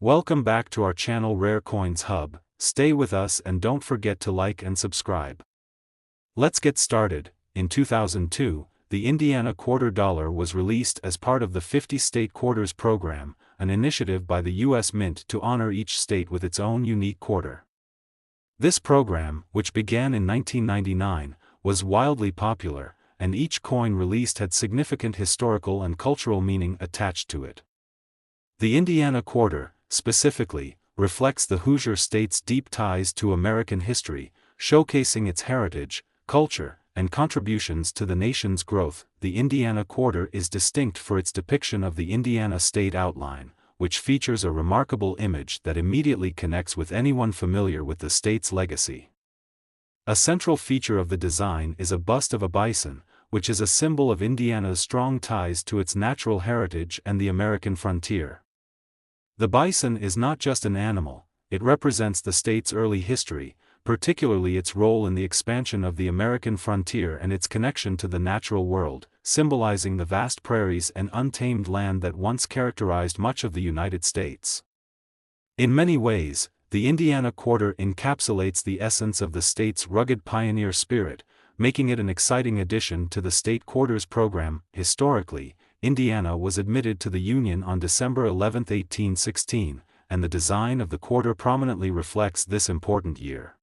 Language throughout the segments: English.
Welcome back to our channel Rare Coins Hub. Stay with us and don't forget to like and subscribe. Let's get started. In 2002, the Indiana Quarter Dollar was released as part of the 50 State Quarters program, an initiative by the U.S. Mint to honor each state with its own unique quarter. This program, which began in 1999, was wildly popular, and each coin released had significant historical and cultural meaning attached to it. The Indiana Quarter, specifically, reflects the Hoosier State's deep ties to American history, showcasing its heritage, culture, and contributions to the nation's growth. The Indiana Quarter is distinct for its depiction of the Indiana State outline, which features a remarkable image that immediately connects with anyone familiar with the state's legacy. A central feature of the design is a bust of a bison, which is a symbol of Indiana's strong ties to its natural heritage and the American frontier. The bison is not just an animal, it represents the state's early history, particularly its role in the expansion of the American frontier and its connection to the natural world, symbolizing the vast prairies and untamed land that once characterized much of the United States. In many ways, the Indiana Quarter encapsulates the essence of the state's rugged pioneer spirit, making it an exciting addition to the State Quarters program. Historically, Indiana was admitted to the Union on December 11, 1816, and the design of the quarter prominently reflects this important year.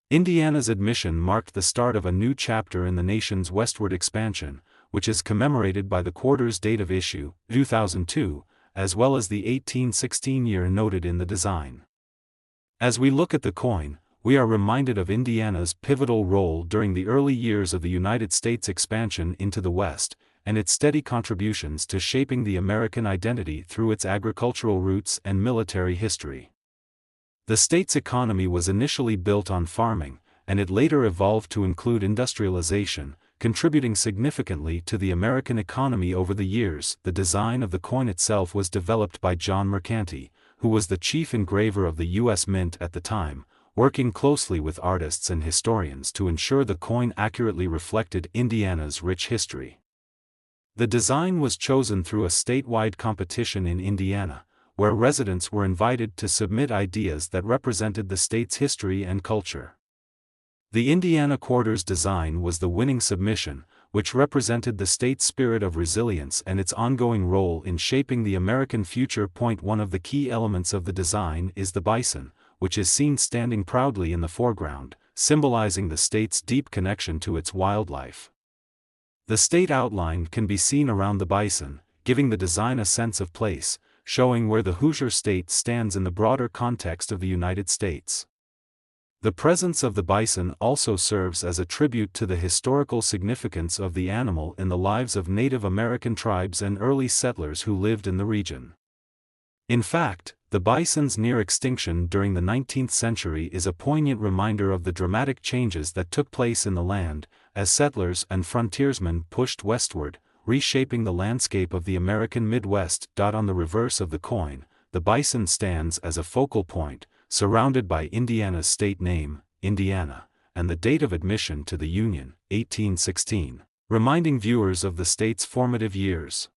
Indiana's admission marked the start of a new chapter in the nation's westward expansion, which is commemorated by the quarter's date of issue, 2002, as well as the 1816 year noted in the design. As we look at the coin, we are reminded of Indiana's pivotal role during the early years of the United States expansion into the West, and its steady contributions to shaping the American identity through its agricultural roots and military history. The state's economy was initially built on farming, and it later evolved to include industrialization, contributing significantly to the American economy over the years. The design of the coin itself was developed by John Mercanti, who was the chief engraver of the U.S. Mint at the time, working closely with artists and historians to ensure the coin accurately reflected Indiana's rich history. The design was chosen through a statewide competition in Indiana, where residents were invited to submit ideas that represented the state's history and culture. The Indiana Quarter's design was the winning submission, which represented the state's spirit of resilience and its ongoing role in shaping the American future. One of the key elements of the design is the bison, which is seen standing proudly in the foreground, symbolizing the state's deep connection to its wildlife. The state outline can be seen around the bison, giving the design a sense of place, showing where the Hoosier State stands in the broader context of the United States. The presence of the bison also serves as a tribute to the historical significance of the animal in the lives of Native American tribes and early settlers who lived in the region. In fact, the bison's near extinction during the 19th century is a poignant reminder of the dramatic changes that took place in the land, as settlers and frontiersmen pushed westward, reshaping the landscape of the American Midwest. On the reverse of the coin, the bison stands as a focal point, surrounded by Indiana's state name, Indiana, and the date of admission to the Union, 1816, reminding viewers of the state's formative years.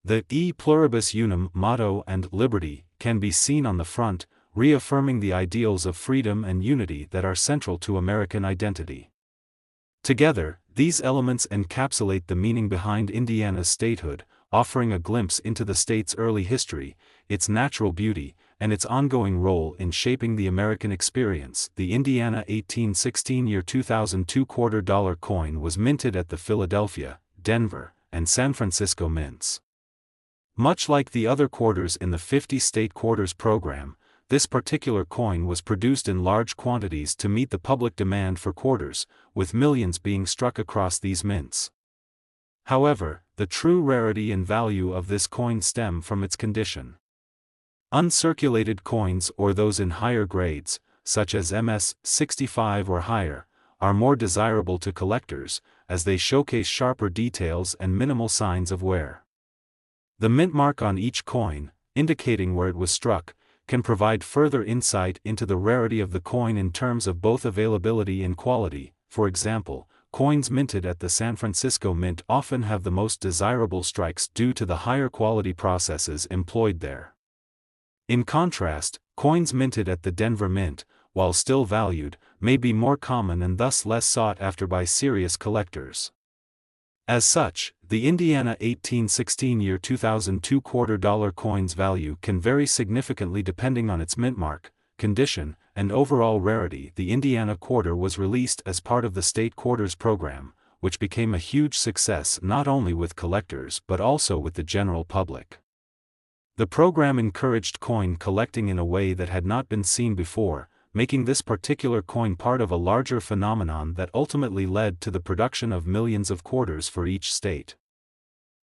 The E Pluribus Unum motto and liberty can be seen on the front, reaffirming the ideals of freedom and unity that are central to American identity. Together, these elements encapsulate the meaning behind Indiana's statehood, offering a glimpse into the state's early history, its natural beauty, and its ongoing role in shaping the American experience. The Indiana 1816 year 2002 quarter dollar coin was minted at the Philadelphia, Denver, and San Francisco mints. Much like the other quarters in the 50 State Quarters program, this particular coin was produced in large quantities to meet the public demand for quarters, with millions being struck across these mints. However, the true rarity and value of this coin stem from its condition. Uncirculated coins, or those in higher grades, such as MS 65 or higher, are more desirable to collectors, as they showcase sharper details and minimal signs of wear. The mint mark on each coin, indicating where it was struck, can provide further insight into the rarity of the coin in terms of both availability and quality. For example, coins minted at the San Francisco Mint often have the most desirable strikes due to the higher quality processes employed there. In contrast, coins minted at the Denver Mint, while still valued, may be more common and thus less sought after by serious collectors. As such, the Indiana 1816 year 2002 $quarter coin's value can vary significantly depending on its mint mark, condition, and overall rarity. The Indiana quarter was released as part of the state quarters program, which became a huge success not only with collectors but also with the general public. The program encouraged coin collecting in a way that had not been seen before, making this particular coin part of a larger phenomenon that ultimately led to the production of millions of quarters for each state.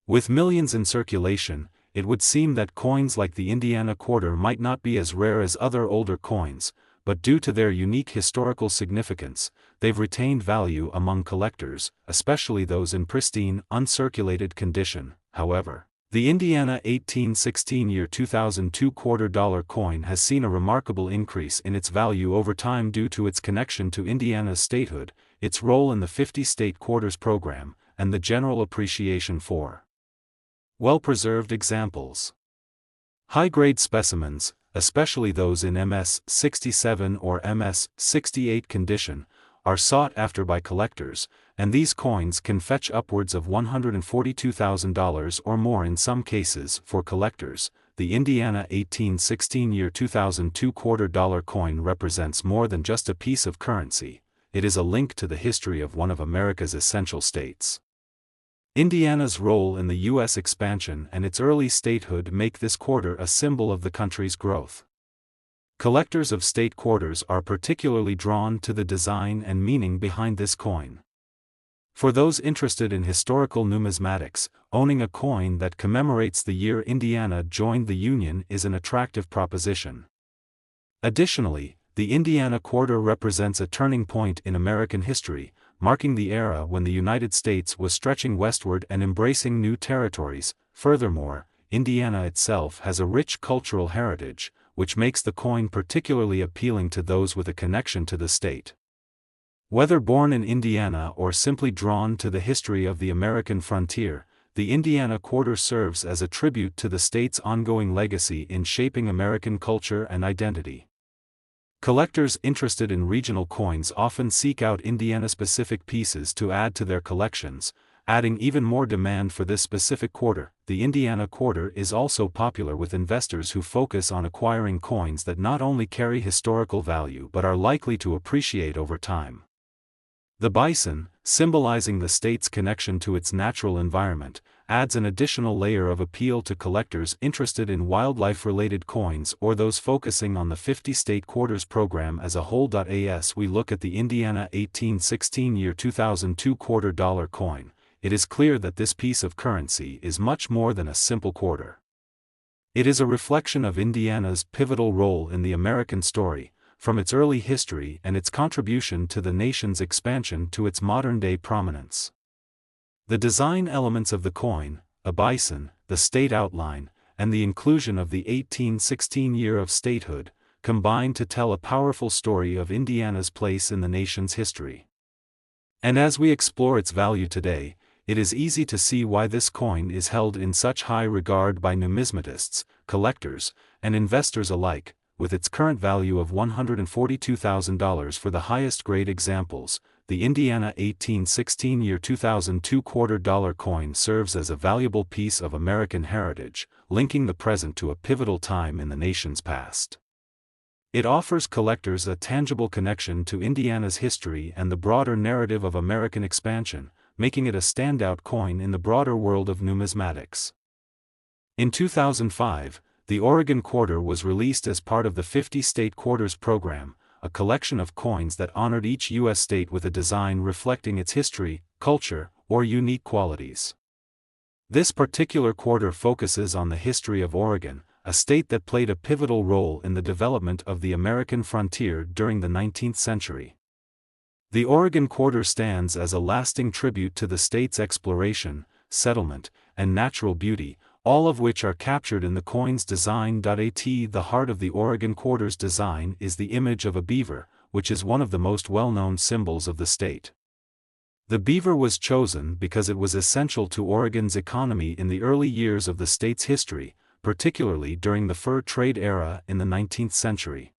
With millions in circulation, it would seem that coins like the Indiana quarter might not be as rare as other older coins, but due to their unique historical significance, they've retained value among collectors, especially those in pristine, uncirculated condition. However, the Indiana 1816 year 2002 $quarter coin has seen a remarkable increase in its value over time due to its connection to Indiana's statehood, its role in the 50-state quarters program, and the general appreciation for well-preserved examples. High-grade specimens, especially those in MS-67 or MS-68 condition, are sought after by collectors, and these coins can fetch upwards of $142,000 or more in some cases. For collectors, the Indiana 1816 year 2002 $quarter coin represents more than just a piece of currency, it is a link to the history of one of America's essential states. Indiana's role in the U.S. expansion and its early statehood make this quarter a symbol of the country's growth. Collectors of state quarters are particularly drawn to the design and meaning behind this coin. For those interested in historical numismatics, owning a coin that commemorates the year Indiana joined the Union is an attractive proposition. Additionally, the Indiana quarter represents a turning point in American history, marking the era when the United States was stretching westward and embracing new territories. Furthermore, Indiana itself has a rich cultural heritage, which makes the coin particularly appealing to those with a connection to the state. Whether born in Indiana or simply drawn to the history of the American frontier, the Indiana quarter serves as a tribute to the state's ongoing legacy in shaping American culture and identity. Collectors interested in regional coins often seek out Indiana-specific pieces to add to their collections, adding even more demand for this specific quarter. The Indiana quarter is also popular with investors who focus on acquiring coins that not only carry historical value but are likely to appreciate over time. The bison, symbolizing the state's connection to its natural environment, adds an additional layer of appeal to collectors interested in wildlife-related coins or those focusing on the 50-state quarters program as a whole. As we look at the Indiana 1816 year 2002 $quarter coin, it is clear that this piece of currency is much more than a simple quarter. It is a reflection of Indiana's pivotal role in the American story, from its early history and its contribution to the nation's expansion to its modern-day prominence. The design elements of the coin, a bison, the state outline, and the inclusion of the 1816 year of statehood, combine to tell a powerful story of Indiana's place in the nation's history. And as we explore its value today, it is easy to see why this coin is held in such high regard by numismatists, collectors, and investors alike. With its current value of $142,000 for the highest grade examples, the Indiana 1816 year 2002 $quarter coin serves as a valuable piece of American heritage, linking the present to a pivotal time in the nation's past. It offers collectors a tangible connection to Indiana's history and the broader narrative of American expansion, making it a standout coin in the broader world of numismatics. In 2005, the Oregon quarter was released as part of the 50-state quarters program, a collection of coins that honored each U.S. state with a design reflecting its history, culture, or unique qualities. This particular quarter focuses on the history of Oregon, a state that played a pivotal role in the development of the American frontier during the 19th century. The Oregon quarter stands as a lasting tribute to the state's exploration, settlement, and natural beauty, all of which are captured in the coin's design. The heart of the Oregon quarter's design is the image of a beaver, which is one of the most well-known symbols of the state. The beaver was chosen because it was essential to Oregon's economy in the early years of the state's history, particularly during the fur trade era in the 19th century.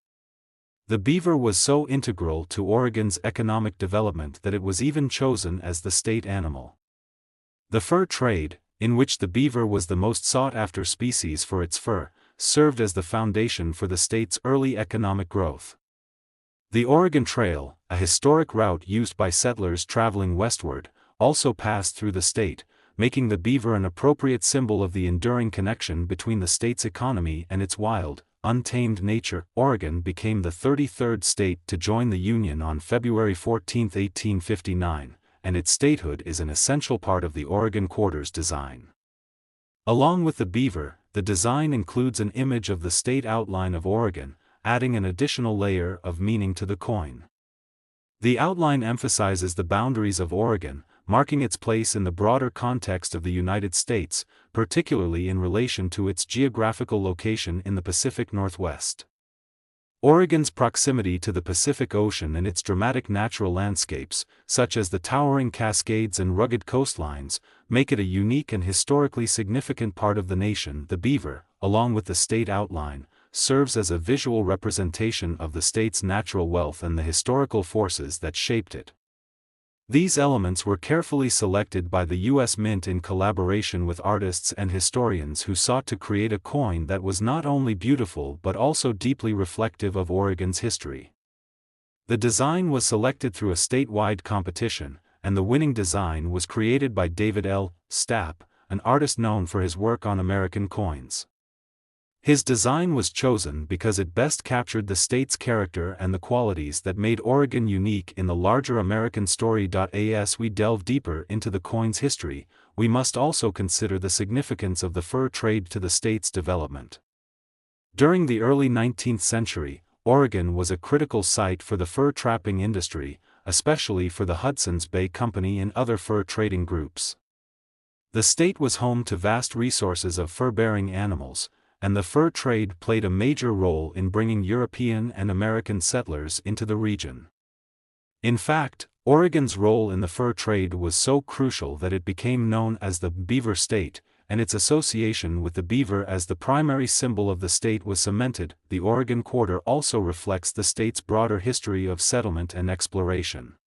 The beaver was so integral to Oregon's economic development that it was even chosen as the state animal. The fur trade, in which the beaver was the most sought-after species for its fur, served as the foundation for the state's early economic growth. The Oregon Trail, a historic route used by settlers traveling westward, also passed through the state, making the beaver an appropriate symbol of the enduring connection between the state's economy and its wild, untamed nature. Oregon became the 33rd state to join the Union on February 14, 1859, and its statehood is an essential part of the Oregon Quarter's design. Along with the beaver, the design includes an image of the state outline of Oregon, adding an additional layer of meaning to the coin. The outline emphasizes the boundaries of Oregon, marking its place in the broader context of the United States, particularly in relation to its geographical location in the Pacific Northwest. Oregon's proximity to the Pacific Ocean and its dramatic natural landscapes, such as the towering Cascades and rugged coastlines, make it a unique and historically significant part of the nation. The beaver, along with the state outline, serves as a visual representation of the state's natural wealth and the historical forces that shaped it. These elements were carefully selected by the U.S. Mint in collaboration with artists and historians who sought to create a coin that was not only beautiful but also deeply reflective of Oregon's history. The design was selected through a statewide competition, and the winning design was created by David L. Stapp, an artist known for his work on American coins. His design was chosen because it best captured the state's character and the qualities that made Oregon unique in the larger American story. As we delve deeper into the coin's history, we must also consider the significance of the fur trade to the state's development. During the early 19th century, Oregon was a critical site for the fur trapping industry, especially for the Hudson's Bay Company and other fur trading groups. The state was home to vast resources of fur-bearing animals, and the fur trade played a major role in bringing European and American settlers into the region. In fact, Oregon's role in the fur trade was so crucial that it became known as the Beaver State, and its association with the beaver as the primary symbol of the state was cemented. The Oregon Quarter also reflects the state's broader history of settlement and exploration.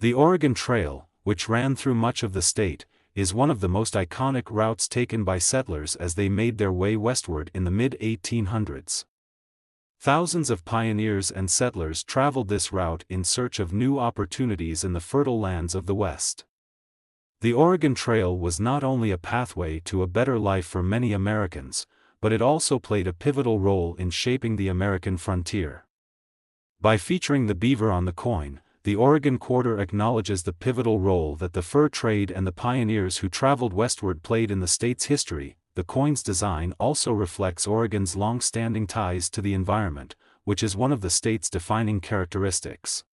The Oregon Trail, which ran through much of the state, is one of the most iconic routes taken by settlers as they made their way westward in the mid-1800s. Thousands of pioneers and settlers traveled this route in search of new opportunities in the fertile lands of the West. The Oregon Trail was not only a pathway to a better life for many Americans, but it also played a pivotal role in shaping the American frontier. By featuring the beaver on the coin, the Oregon Quarter acknowledges the pivotal role that the fur trade and the pioneers who traveled westward played in the state's history. The coin's design also reflects Oregon's long-standing ties to the environment, which is one of the state's defining characteristics.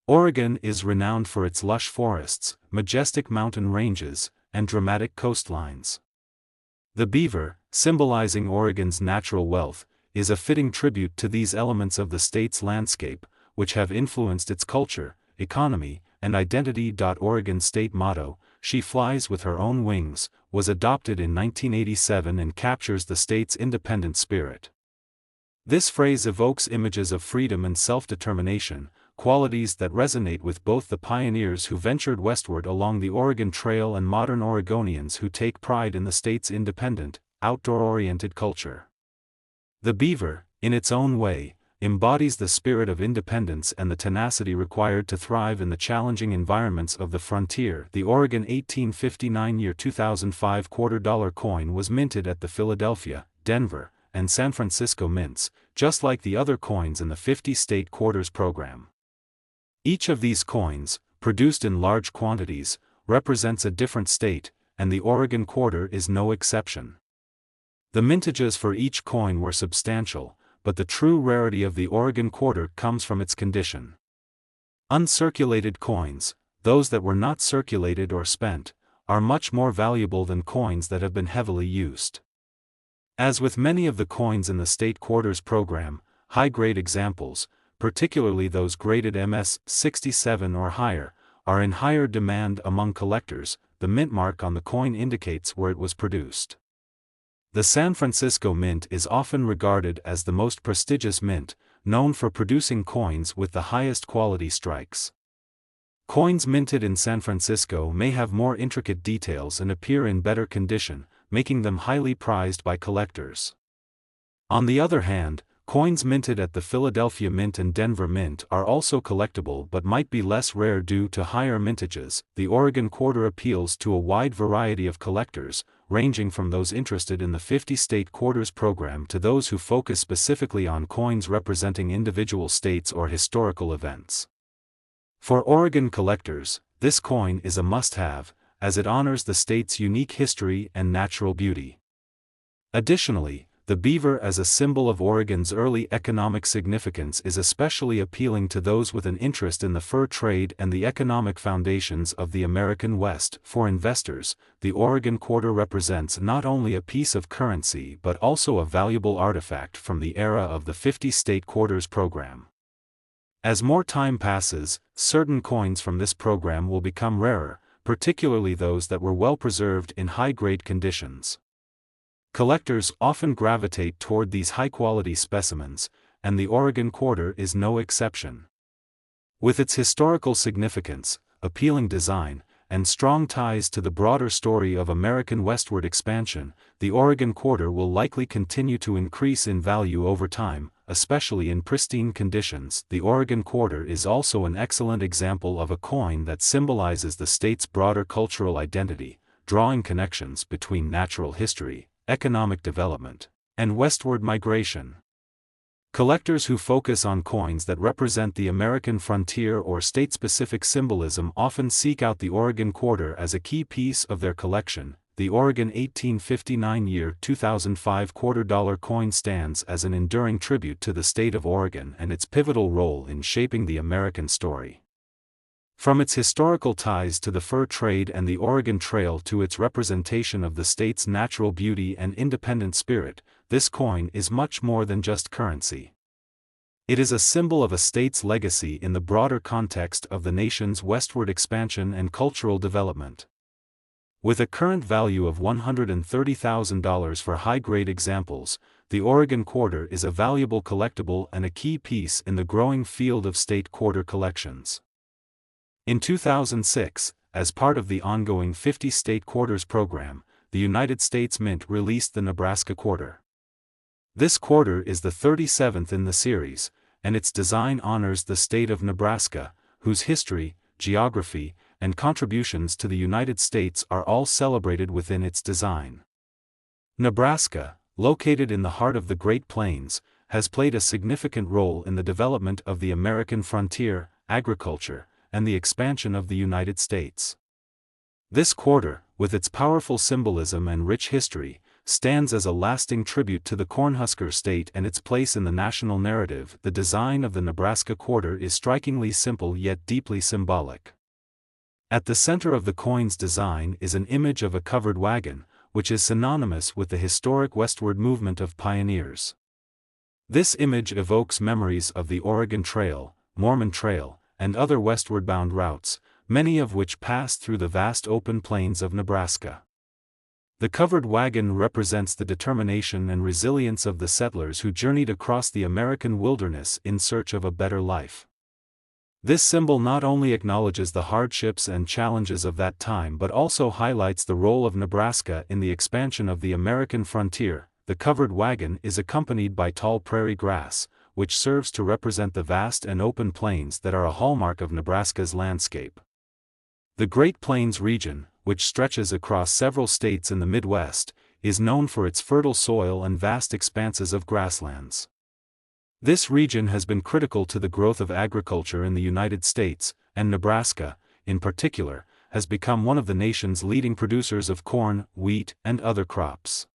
Oregon is renowned for its lush forests, majestic mountain ranges, and dramatic coastlines. The beaver, symbolizing Oregon's natural wealth, is a fitting tribute to these elements of the state's landscape, which have influenced its culture, economy, and identity. Oregon's state motto, "She flies with her own wings," was adopted in 1987 and captures the state's independent spirit. This phrase evokes images of freedom and self-determination, qualities that resonate with both the pioneers who ventured westward along the Oregon Trail and modern Oregonians who take pride in the state's independent, outdoor-oriented culture. The beaver, in its own way, embodies the spirit of independence and the tenacity required to thrive in the challenging environments of the frontier. The Oregon 1859 2005 $quarter coin was minted at the Philadelphia, Denver, and San Francisco mints, just like the other coins in the 50-state quarters program. Each of these coins, produced in large quantities, represents a different state, and the Oregon Quarter is no exception. The mintages for each coin were substantial, but the true rarity of the Oregon Quarter comes from its condition. Uncirculated coins, those that were not circulated or spent, are much more valuable than coins that have been heavily used. As with many of the coins in the state quarters program, high-grade examples, particularly those graded MS-67 or higher, are in higher demand among collectors. The mint mark on the coin indicates where it was produced. The San Francisco Mint is often regarded as the most prestigious mint, known for producing coins with the highest quality strikes. Coins minted in San Francisco may have more intricate details and appear in better condition, making them highly prized by collectors. On the other hand, coins minted at the Philadelphia Mint and Denver Mint are also collectible but might be less rare due to higher mintages. The Oregon Quarter appeals to a wide variety of collectors, ranging from those interested in the 50-state quarters program to those who focus specifically on coins representing individual states or historical events. For Oregon collectors, this coin is a must-have, as it honors the state's unique history and natural beauty. Additionally, the beaver as a symbol of Oregon's early economic significance is especially appealing to those with an interest in the fur trade and the economic foundations of the American West. For investors, the Oregon Quarter represents not only a piece of currency but also a valuable artifact from the era of the 50-state quarters program. As more time passes, certain coins from this program will become rarer, particularly those that were well preserved in high-grade conditions. Collectors often gravitate toward these high-quality specimens, and the Oregon Quarter is no exception. With its historical significance, appealing design, and strong ties to the broader story of American westward expansion, the Oregon Quarter will likely continue to increase in value over time, especially in pristine conditions. The Oregon Quarter is also an excellent example of a coin that symbolizes the state's broader cultural identity, drawing connections between natural history, economic development, and westward migration. Collectors who focus on coins that represent the American frontier or state-specific symbolism often seek out the Oregon Quarter as a key piece of their collection. The Oregon 1859 year 2005 $quarter coin stands as an enduring tribute to the state of Oregon and its pivotal role in shaping the American story. From its historical ties to the fur trade and the Oregon Trail to its representation of the state's natural beauty and independent spirit, this coin is much more than just currency. It is a symbol of a state's legacy in the broader context of the nation's westward expansion and cultural development. With a current value of $130,000 for high-grade examples, the Oregon Quarter is a valuable collectible and a key piece in the growing field of state quarter collections. In 2006, as part of the ongoing 50-state quarters program, the United States Mint released the Nebraska Quarter. This quarter is the 37th in the series, and its design honors the state of Nebraska, whose history, geography, and contributions to the United States are all celebrated within its design. Nebraska, located in the heart of the Great Plains, has played a significant role in the development of the American frontier, agriculture, and the expansion of the United States. This quarter, with its powerful symbolism and rich history, stands as a lasting tribute to the Cornhusker state and its place in the national narrative. The design of the Nebraska Quarter is strikingly simple yet deeply symbolic. At the center of the coin's design is an image of a covered wagon, which is synonymous with the historic westward movement of pioneers. This image evokes memories of the Oregon Trail, Mormon Trail, and other westward-bound routes, many of which pass through the vast open plains of Nebraska. The covered wagon represents the determination and resilience of the settlers who journeyed across the American wilderness in search of a better life. This symbol not only acknowledges the hardships and challenges of that time but also highlights the role of Nebraska in the expansion of the American frontier. The covered wagon is accompanied by tall prairie grass, which serves to represent the vast and open plains that are a hallmark of Nebraska's landscape. The Great Plains region, which stretches across several states in the Midwest, is known for its fertile soil and vast expanses of grasslands. This region has been critical to the growth of agriculture in the United States, and Nebraska, in particular, has become one of the nation's leading producers of corn, wheat, and other crops.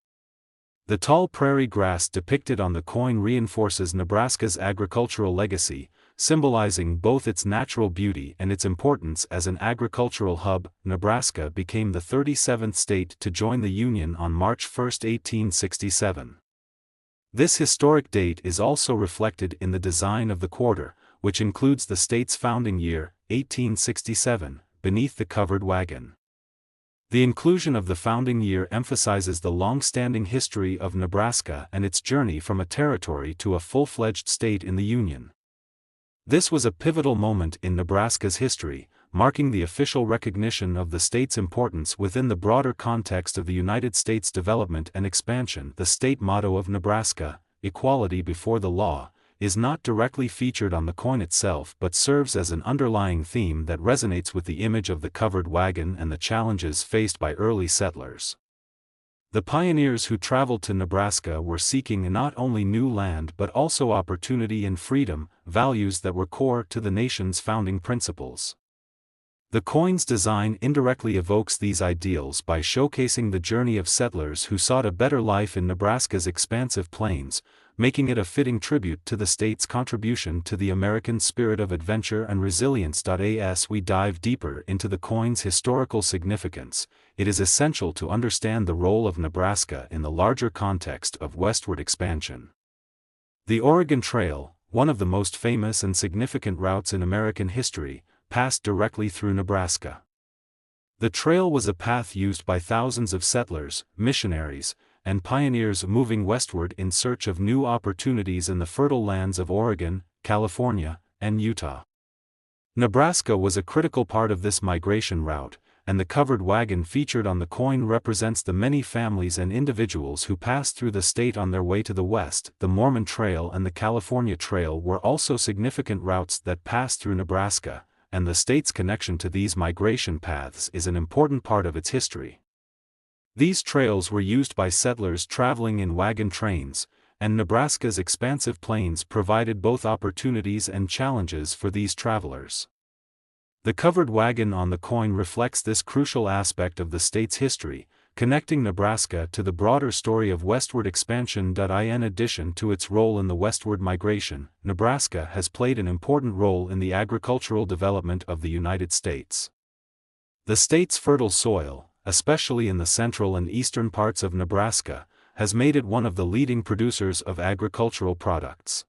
The tall prairie grass depicted on the coin reinforces Nebraska's agricultural legacy, symbolizing both its natural beauty and its importance as an agricultural hub. Nebraska became the 37th state to join the Union on March 1, 1867. This historic date is also reflected in the design of the quarter, which includes the state's founding year, 1867, beneath the covered wagon. The inclusion of the founding year emphasizes the long-standing history of Nebraska and its journey from a territory to a full-fledged state in the Union. This was a pivotal moment in Nebraska's history, marking the official recognition of the state's importance within the broader context of the United States' development and expansion. The state motto of Nebraska, "Equality before the law," is not directly featured on the coin itself but serves as an underlying theme that resonates with the image of the covered wagon and the challenges faced by early settlers. The pioneers who traveled to Nebraska were seeking not only new land but also opportunity and freedom, values that were core to the nation's founding principles. The coin's design indirectly evokes these ideals by showcasing the journey of settlers who sought a better life in Nebraska's expansive plains, making it a fitting tribute to the state's contribution to the American spirit of adventure and resilience. As we dive deeper into the coin's historical significance, it is essential to understand the role of Nebraska in the larger context of westward expansion. The Oregon Trail, one of the most famous and significant routes in American history, passed directly through Nebraska. The trail was a path used by thousands of settlers, missionaries, and pioneers moving westward in search of new opportunities in the fertile lands of Oregon, California, and Utah. Nebraska was a critical part of this migration route, and the covered wagon featured on the coin represents the many families and individuals who passed through the state on their way to the west. The Mormon Trail and the California Trail were also significant routes that passed through Nebraska, and the state's connection to these migration paths is an important part of its history. These trails were used by settlers traveling in wagon trains, and Nebraska's expansive plains provided both opportunities and challenges for these travelers. The covered wagon on the coin reflects this crucial aspect of the state's history, connecting Nebraska to the broader story of westward expansion. In addition to its role in the westward migration, Nebraska has played an important role in the agricultural development of the United States. The state's fertile soil, especially in the central and eastern parts of Nebraska, has made it one of the leading producers of agricultural products.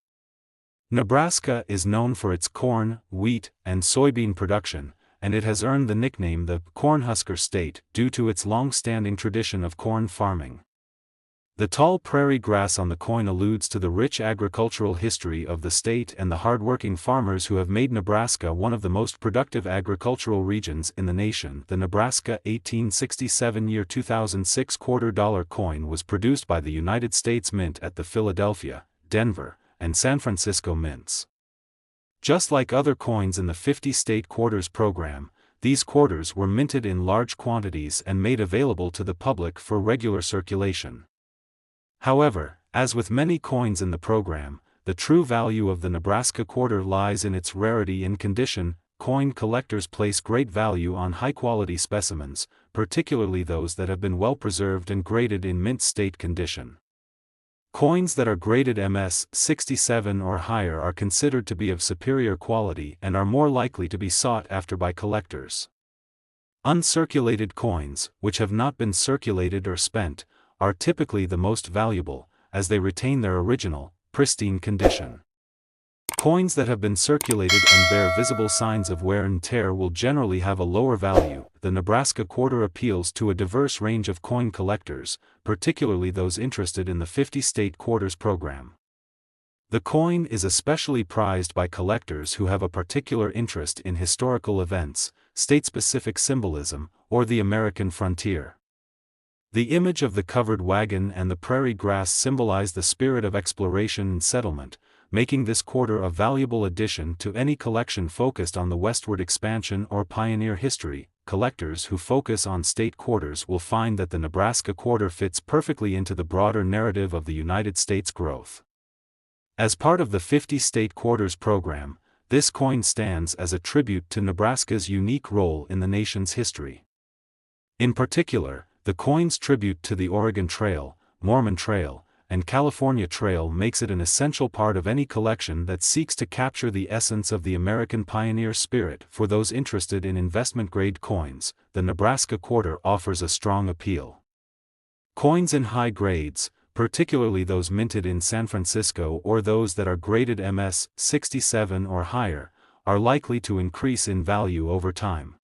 Nebraska is known for its corn, wheat, and soybean production, and it has earned the nickname the Cornhusker State due to its long-standing tradition of corn farming. The tall prairie grass on the coin alludes to the rich agricultural history of the state and the hard-working farmers who have made Nebraska one of the most productive agricultural regions in the nation. The Nebraska 1867 year 2006 $quarter coin was produced by the United States Mint at the Philadelphia, Denver, and San Francisco mints. Just like other coins in the 50-state quarters program, these quarters were minted in large quantities and made available to the public for regular circulation. However, as with many coins in the program, the true value of the Nebraska quarter lies in its rarity and condition. Coin collectors place great value on high-quality specimens, particularly those that have been well preserved and graded in mint state condition. Coins that are graded MS 67 or higher are considered to be of superior quality and are more likely to be sought after by collectors. Uncirculated coins, which have not been circulated or spent, are typically the most valuable, as they retain their original, pristine condition. Coins that have been circulated and bear visible signs of wear and tear will generally have a lower value. The Nebraska quarter appeals to a diverse range of coin collectors, particularly those interested in the 50-state quarters program. The coin is especially prized by collectors who have a particular interest in historical events, state-specific symbolism, or the American frontier. The image of the covered wagon and the prairie grass symbolize the spirit of exploration and settlement, making this quarter a valuable addition to any collection focused on the westward expansion or pioneer history. Collectors who focus on state quarters will find that the Nebraska quarter fits perfectly into the broader narrative of the United States' growth. As part of the 50-state quarters program, this coin stands as a tribute to Nebraska's unique role in the nation's history. In particular, the coin's tribute to the Oregon Trail, Mormon Trail, and California Trail makes it an essential part of any collection that seeks to capture the essence of the American pioneer spirit. For those interested in investment-grade coins, the Nebraska quarter offers a strong appeal. Coins in high grades, particularly those minted in San Francisco or those that are graded MS 67 or higher, are likely to increase in value over time.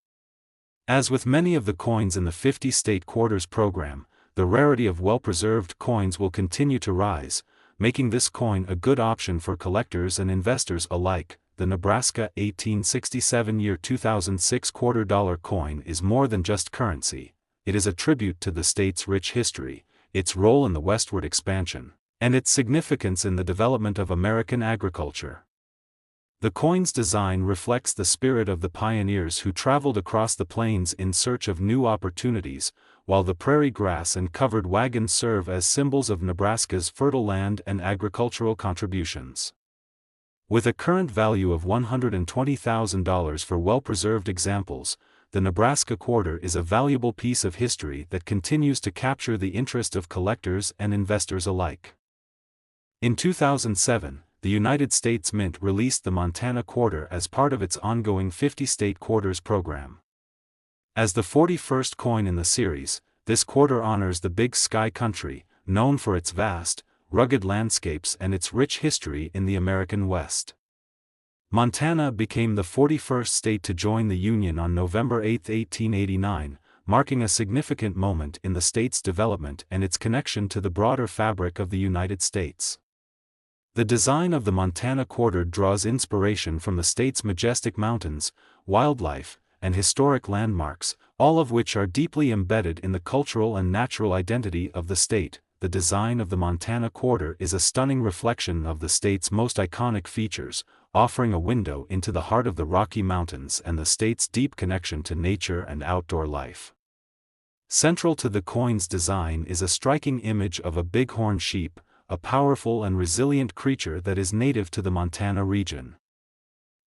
As with many of the coins in the 50-state quarters program, the rarity of well-preserved coins will continue to rise, making this coin a good option for collectors and investors alike. The Nebraska 1867 year 2006 $quarter coin is more than just currency. It is a tribute to the state's rich history, its role in the westward expansion, and its significance in the development of American agriculture. The coin's design reflects the spirit of the pioneers who traveled across the plains in search of new opportunities, while the prairie grass and covered wagons serve as symbols of Nebraska's fertile land and agricultural contributions. With a current value of $120,000 for well-preserved examples, the Nebraska quarter is a valuable piece of history that continues to capture the interest of collectors and investors alike. In 2007, the United States Mint released the Montana Quarter as part of its ongoing 50-state quarters program. As the 41st coin in the series, this quarter honors the Big Sky Country, known for its vast, rugged landscapes and its rich history in the American West. Montana became the 41st state to join the Union on November 8, 1889, marking a significant moment in the state's development and its connection to the broader fabric of the United States. The design of the Montana Quarter draws inspiration from the state's majestic mountains, wildlife, and historic landmarks, all of which are deeply embedded in the cultural and natural identity of the state. The design of the Montana Quarter is a stunning reflection of the state's most iconic features, offering a window into the heart of the Rocky Mountains and the state's deep connection to nature and outdoor life. Central to the coin's design is a striking image of a bighorn sheep, a powerful and resilient creature that is native to the Montana region.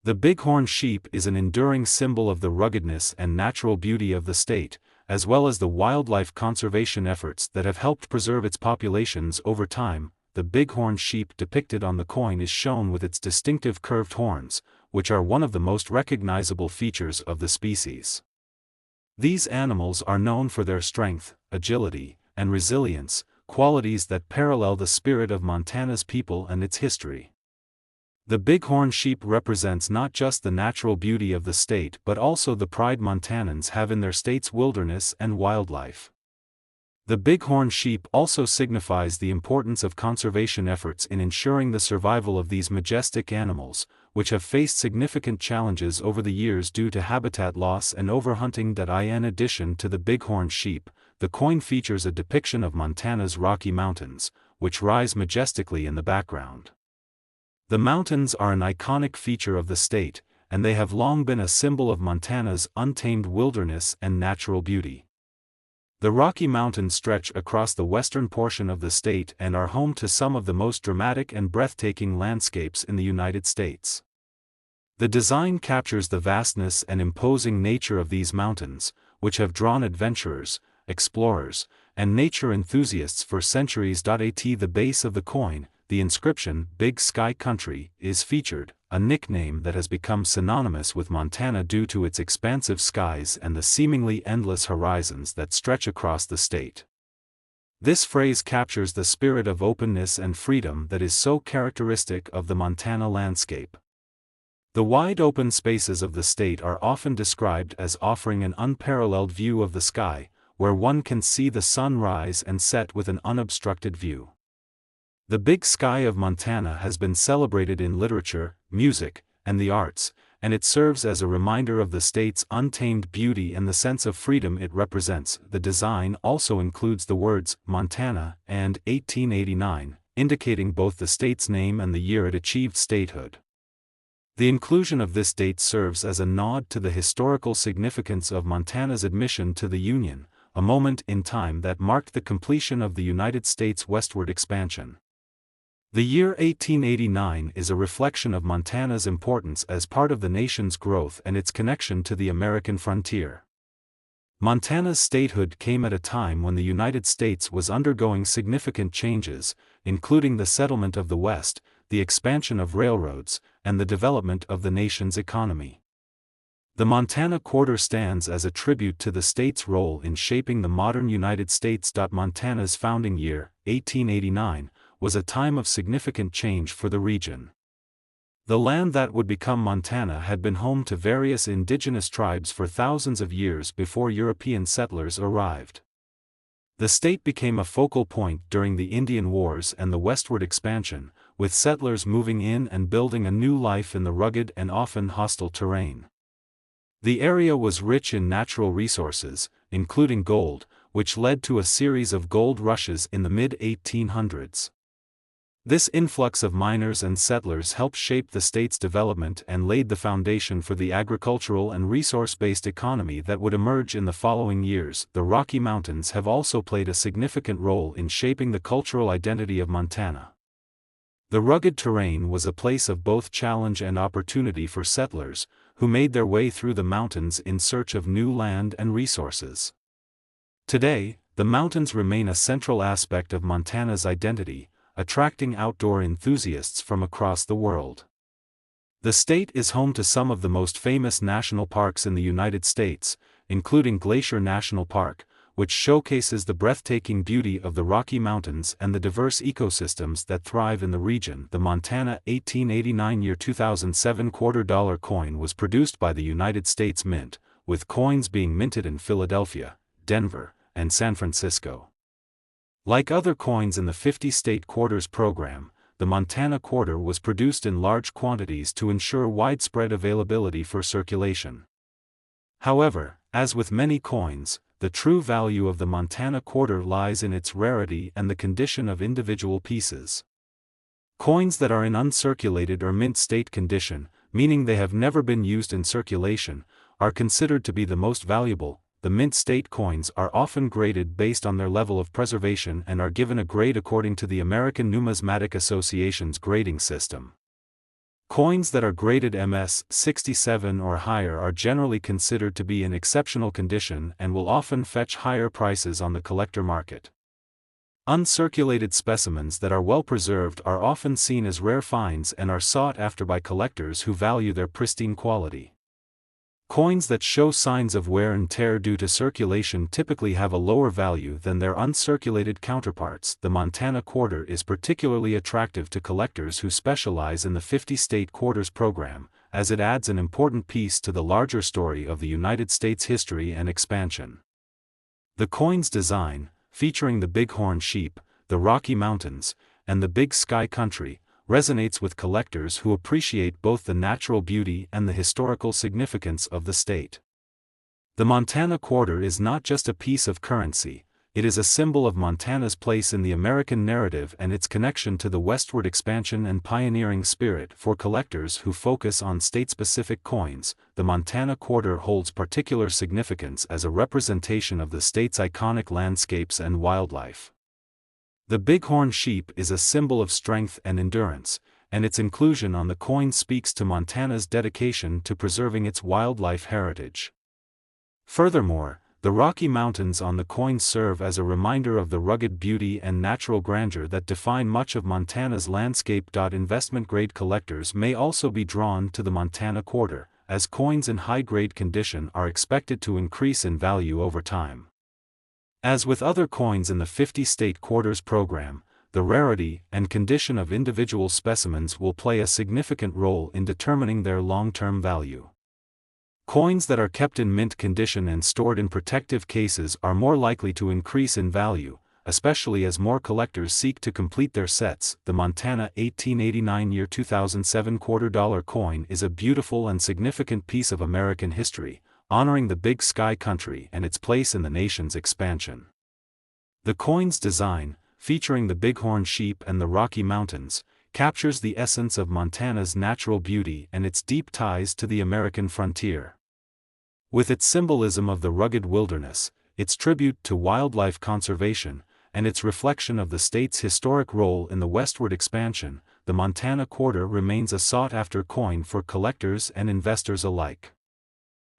The bighorn sheep is an enduring symbol of the ruggedness and natural beauty of the state, as well as the wildlife conservation efforts that have helped preserve its populations over time. The bighorn sheep depicted on the coin is shown with its distinctive curved horns, which are one of the most recognizable features of the species. These animals are known for their strength, agility, and resilience, qualities that parallel the spirit of Montana's people and its history. The bighorn sheep represents not just the natural beauty of the state but also the pride Montanans have in their state's wilderness and wildlife. The bighorn sheep also signifies the importance of conservation efforts in ensuring the survival of these majestic animals, which have faced significant challenges over the years due to habitat loss and overhunting. In addition to the bighorn sheep, the coin features a depiction of Montana's Rocky Mountains, which rise majestically in the background. The mountains are an iconic feature of the state, and they have long been a symbol of Montana's untamed wilderness and natural beauty. The Rocky Mountains stretch across the western portion of the state and are home to some of the most dramatic and breathtaking landscapes in the United States. The design captures the vastness and imposing nature of these mountains, which have drawn adventurers, explorers, and nature enthusiasts for centuries. At the base of the coin, the inscription "Big Sky Country" is featured, a nickname that has become synonymous with Montana due to its expansive skies and the seemingly endless horizons that stretch across the state. This phrase captures the spirit of openness and freedom that is so characteristic of the Montana landscape. The wide open spaces of the state are often described as offering an unparalleled view of the sky, where one can see the sun rise and set with an unobstructed view. The Big Sky of Montana has been celebrated in literature, music, and the arts, and it serves as a reminder of the state's untamed beauty and the sense of freedom it represents. The design also includes the words Montana and 1889, indicating both the state's name and the year it achieved statehood. The inclusion of this date serves as a nod to the historical significance of Montana's admission to the Union, a moment in time that marked the completion of the United States' westward expansion. The year 1889 is a reflection of Montana's importance as part of the nation's growth and its connection to the American frontier. Montana's statehood came at a time when the United States was undergoing significant changes, including the settlement of the West, the expansion of railroads, and the development of the nation's economy. The Montana Quarter stands as a tribute to the state's role in shaping the modern United States. Montana's founding year, 1889, was a time of significant change for the region. The land that would become Montana had been home to various indigenous tribes for thousands of years before European settlers arrived. The state became a focal point during the Indian Wars and the westward expansion, with settlers moving in and building a new life in the rugged and often hostile terrain. The area was rich in natural resources, including gold, which led to a series of gold rushes in the mid-1800s. This influx of miners and settlers helped shape the state's development and laid the foundation for the agricultural and resource-based economy that would emerge in the following years. The Rocky Mountains have also played a significant role in shaping the cultural identity of Montana. The rugged terrain was a place of both challenge and opportunity for settlers, who made their way through the mountains in search of new land and resources. Today, the mountains remain a central aspect of Montana's identity, attracting outdoor enthusiasts from across the world. The state is home to some of the most famous national parks in the United States, including Glacier National Park, which showcases the breathtaking beauty of the Rocky Mountains and the diverse ecosystems that thrive in the region. The Montana 1889 2007 $quarter coin was produced by the United States Mint, with coins being minted in Philadelphia, Denver, and San Francisco. Like other coins in the 50-state quarters program, the Montana quarter was produced in large quantities to ensure widespread availability for circulation. However, as with many coins, the true value of the Montana quarter lies in its rarity and the condition of individual pieces. Coins that are in uncirculated or mint state condition, meaning they have never been used in circulation, are considered to be the most valuable. The mint state coins are often graded based on their level of preservation and are given a grade according to the American Numismatic Association's grading system. Coins that are graded MS 67 or higher are generally considered to be in exceptional condition and will often fetch higher prices on the collector market. Uncirculated specimens that are well preserved are often seen as rare finds and are sought after by collectors who value their pristine quality. Coins that show signs of wear and tear due to circulation typically have a lower value than their uncirculated counterparts. The Montana quarter is particularly attractive to collectors who specialize in the 50-state quarters program, as it adds an important piece to the larger story of the United States history and expansion. The coin's design, featuring the Bighorn sheep, the Rocky Mountains, and the Big Sky Country, resonates with collectors who appreciate both the natural beauty and the historical significance of the state. The Montana quarter is not just a piece of currency, it is a symbol of Montana's place in the American narrative and its connection to the westward expansion and pioneering spirit. For collectors who focus on state-specific coins, the Montana quarter holds particular significance as a representation of the state's iconic landscapes and wildlife. The Bighorn sheep is a symbol of strength and endurance, and its inclusion on the coin speaks to Montana's dedication to preserving its wildlife heritage. Furthermore, the Rocky Mountains on the coin serve as a reminder of the rugged beauty and natural grandeur that define much of Montana's landscape. Investment-grade collectors may also be drawn to the Montana quarter, as coins in high-grade condition are expected to increase in value over time. As with other coins in the 50-state quarters program, the rarity and condition of individual specimens will play a significant role in determining their long-term value. Coins that are kept in mint condition and stored in protective cases are more likely to increase in value, especially as more collectors seek to complete their sets. The Montana 1889 2007 $quarter coin is a beautiful and significant piece of American history, honoring the Big Sky Country and its place in the nation's expansion. The coin's design, featuring the Bighorn sheep and the Rocky Mountains, captures the essence of Montana's natural beauty and its deep ties to the American frontier. With its symbolism of the rugged wilderness, its tribute to wildlife conservation, and its reflection of the state's historic role in the westward expansion, the Montana quarter remains a sought-after coin for collectors and investors alike.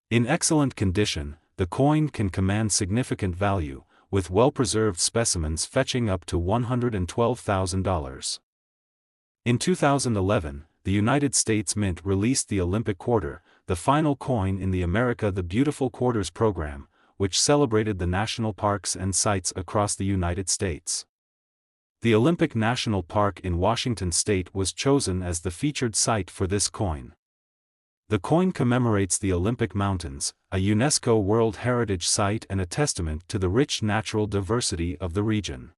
In excellent condition, the coin can command significant value, with well-preserved specimens fetching up to $112,000. In 2011, the United States Mint released the Olympic quarter, the final coin in the America the Beautiful Quarters program, which celebrated the national parks and sites across the United States. The Olympic National Park in Washington state was chosen as the featured site for this coin. The coin commemorates the Olympic Mountains, a UNESCO World Heritage Site and a testament to the rich natural diversity of the region.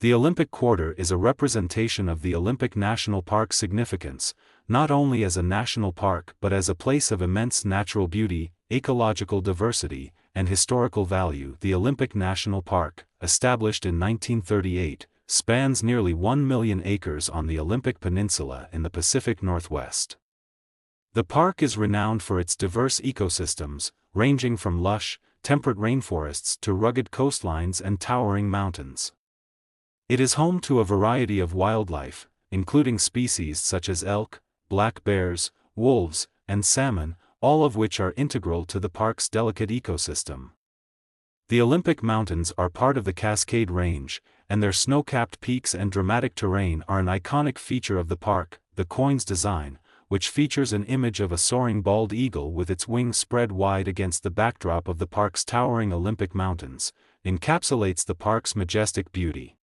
The Olympic Quarter is a representation of the Olympic National Park's significance, not only as a national park but as a place of immense natural beauty, ecological diversity, and historical value. The Olympic National Park, established in 1938, spans nearly 1 million acres on the Olympic Peninsula in the Pacific Northwest. The park is renowned for its diverse ecosystems, ranging from lush, temperate rainforests to rugged coastlines and towering mountains. It is home to a variety of wildlife, including species such as elk, black bears, wolves, and salmon, all of which are integral to the park's delicate ecosystem. The Olympic Mountains are part of the Cascade Range, and their snow-capped peaks and dramatic terrain are an iconic feature of the park. The coin's design, which features an image of a soaring bald eagle with its wings spread wide against the backdrop of the park's towering Olympic Mountains, encapsulates the park's majestic beauty.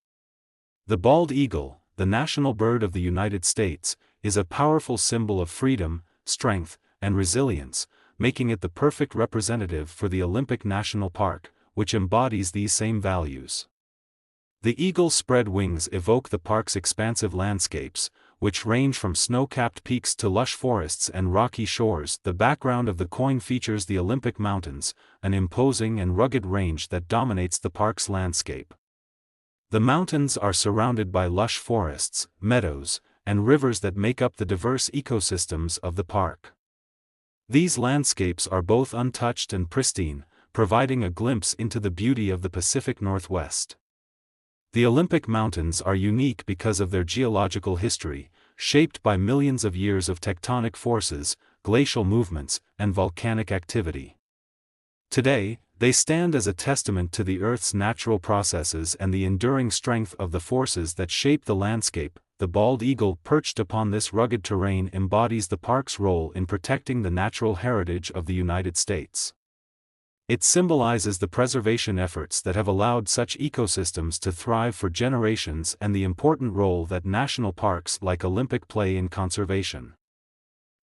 The bald eagle, the national bird of the United States, is a powerful symbol of freedom, strength, and resilience, making it the perfect representative for the Olympic National Park, which embodies these same values. The eagle's spread wings evoke the park's expansive landscapes, which range from snow-capped peaks to lush forests and rocky shores. The background of the coin features the Olympic Mountains, an imposing and rugged range that dominates the park's landscape. The mountains are surrounded by lush forests, meadows, and rivers that make up the diverse ecosystems of the park. These landscapes are both untouched and pristine, providing a glimpse into the beauty of the Pacific Northwest. The Olympic Mountains are unique because of their geological history, shaped by millions of years of tectonic forces, glacial movements, and volcanic activity. Today, they stand as a testament to the Earth's natural processes and the enduring strength of the forces that shape the landscape. The bald eagle perched upon this rugged terrain embodies the park's role in protecting the natural heritage of the United States. It symbolizes the preservation efforts that have allowed such ecosystems to thrive for generations and the important role that national parks like Olympic play in conservation.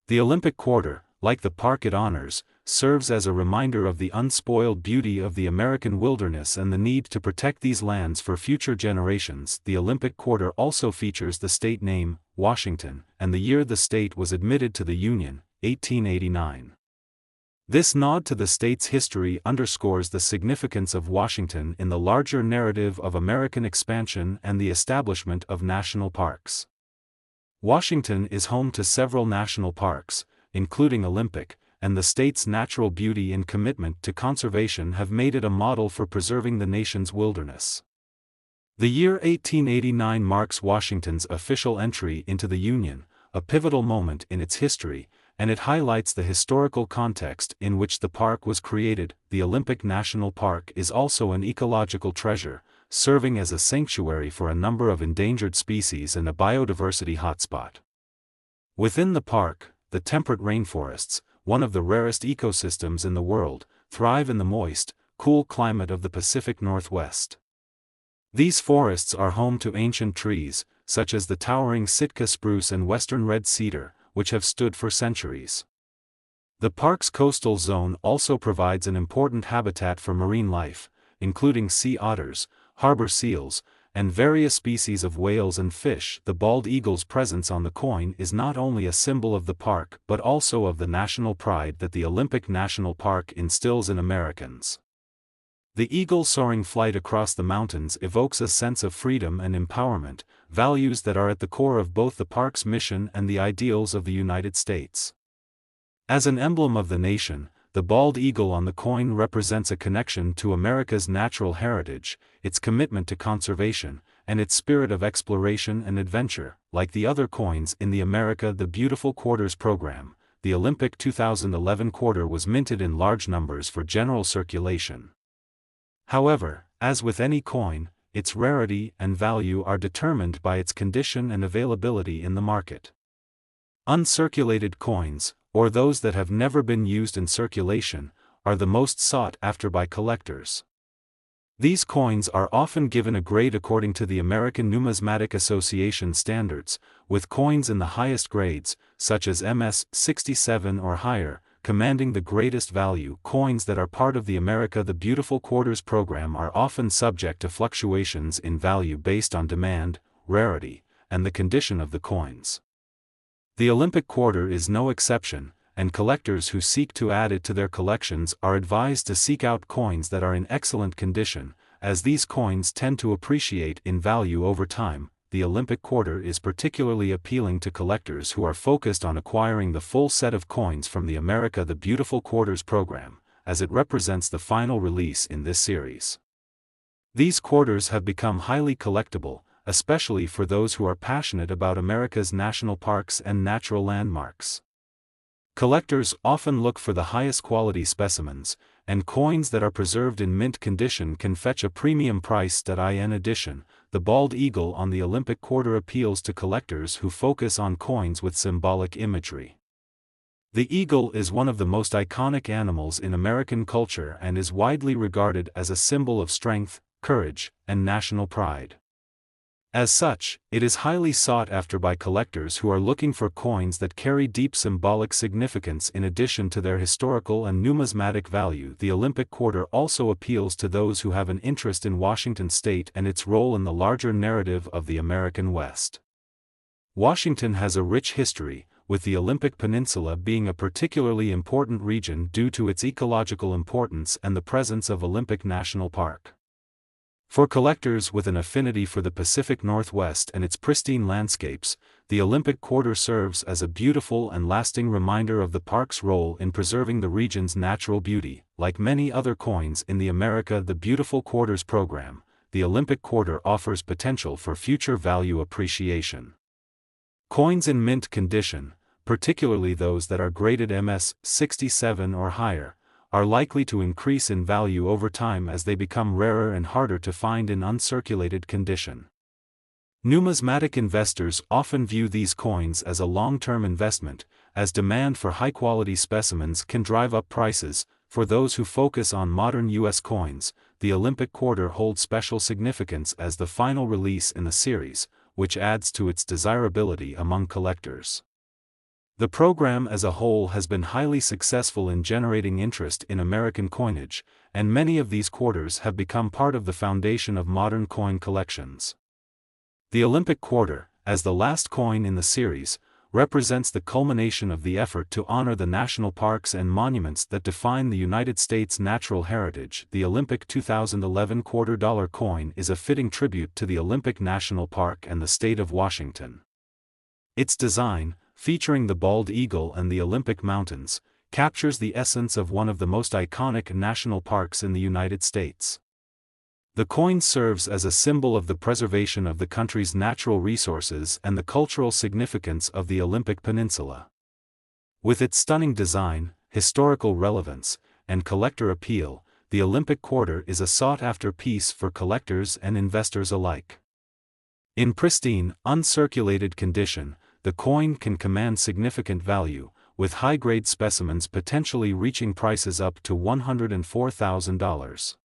The Olympic Quarter, like the park it honors, serves as a reminder of the unspoiled beauty of the American wilderness and the need to protect these lands for future generations. The Olympic Quarter also features the state name, Washington, and the year the state was admitted to the Union, 1889. This nod to the state's history underscores the significance of Washington in the larger narrative of American expansion and the establishment of national parks. Washington is home to several national parks, including Olympic, and the state's natural beauty and commitment to conservation have made it a model for preserving the nation's wilderness. The year 1889 marks Washington's official entry into the Union, a pivotal moment in its history, and it highlights the historical context in which the park was created. The Olympic National Park is also an ecological treasure, serving as a sanctuary for a number of endangered species and a biodiversity hotspot. Within the park, the temperate rainforests, one of the rarest ecosystems in the world, thrive in the moist, cool climate of the Pacific Northwest. These forests are home to ancient trees, such as the towering Sitka spruce and western red cedar, which have stood for centuries. The park's coastal zone also provides an important habitat for marine life, including sea otters, harbor seals, and various species of whales and fish. The bald eagle's presence on the coin is not only a symbol of the park but also of the national pride that the Olympic National Park instills in Americans. The eagle's soaring flight across the mountains evokes a sense of freedom and empowerment, values that are at the core of both the park's mission and the ideals of the United States. As an emblem of the nation, the bald eagle on the coin represents a connection to America's natural heritage, its commitment to conservation, and its spirit of exploration and adventure. Like the other coins in the America the Beautiful Quarters program, the Olympic 2011 quarter was minted in large numbers for general circulation. However, as with any coin, its rarity and value are determined by its condition and availability in the market. Uncirculated coins, or those that have never been used in circulation, are the most sought after by collectors. These coins are often given a grade according to the American Numismatic Association standards, with coins in the highest grades, such as MS-67 or higher, commanding the greatest value. Coins that are part of the America the Beautiful Quarters program are often subject to fluctuations in value based on demand, rarity, and the condition of the coins. The Olympic quarter is no exception, and collectors who seek to add it to their collections are advised to seek out coins that are in excellent condition, as these coins tend to appreciate in value over time. The Olympic quarter is particularly appealing to collectors who are focused on acquiring the full set of coins from the America the Beautiful Quarters program, as it represents the final release in this series. These quarters have become highly collectible, especially for those who are passionate about America's national parks and natural landmarks. Collectors often look for the highest quality specimens, and coins that are preserved in mint condition can fetch a premium price. In addition, the bald eagle on the Olympic quarter appeals to collectors who focus on coins with symbolic imagery. The eagle is one of the most iconic animals in American culture and is widely regarded as a symbol of strength, courage, and national pride. As such, it is highly sought after by collectors who are looking for coins that carry deep symbolic significance in addition to their historical and numismatic value. The Olympic quarter also appeals to those who have an interest in Washington state and its role in the larger narrative of the American West. Washington has a rich history, with the Olympic Peninsula being a particularly important region due to its ecological importance and the presence of Olympic National Park. For collectors with an affinity for the Pacific Northwest and its pristine landscapes, the Olympic quarter serves as a beautiful and lasting reminder of the park's role in preserving the region's natural beauty. Like many other coins in the America the Beautiful Quarters program, the Olympic quarter offers potential for future value appreciation. Coins in mint condition, particularly those that are graded MS-67 or higher, are likely to increase in value over time as they become rarer and harder to find in uncirculated condition. Numismatic investors often view these coins as a long-term investment, as demand for high-quality specimens can drive up prices. For those who focus on modern U.S. coins, the Olympic quarter holds special significance as the final release in the series, which adds to its desirability among collectors. The program as a whole has been highly successful in generating interest in American coinage, and many of these quarters have become part of the foundation of modern coin collections. The Olympic quarter, as the last coin in the series, represents the culmination of the effort to honor the national parks and monuments that define the United States' natural heritage. The Olympic 2011 $quarter coin is a fitting tribute to the Olympic National Park and the state of Washington. Its design, featuring the bald eagle and the Olympic Mountains, captures the essence of one of the most iconic national parks in the United States. The coin serves as a symbol of the preservation of the country's natural resources and the cultural significance of the Olympic Peninsula. With its stunning design, historical relevance, and collector appeal, the Olympic quarter is a sought-after piece for collectors and investors alike. In pristine, uncirculated condition, the coin can command significant value, with high-grade specimens potentially reaching prices up to $104,000.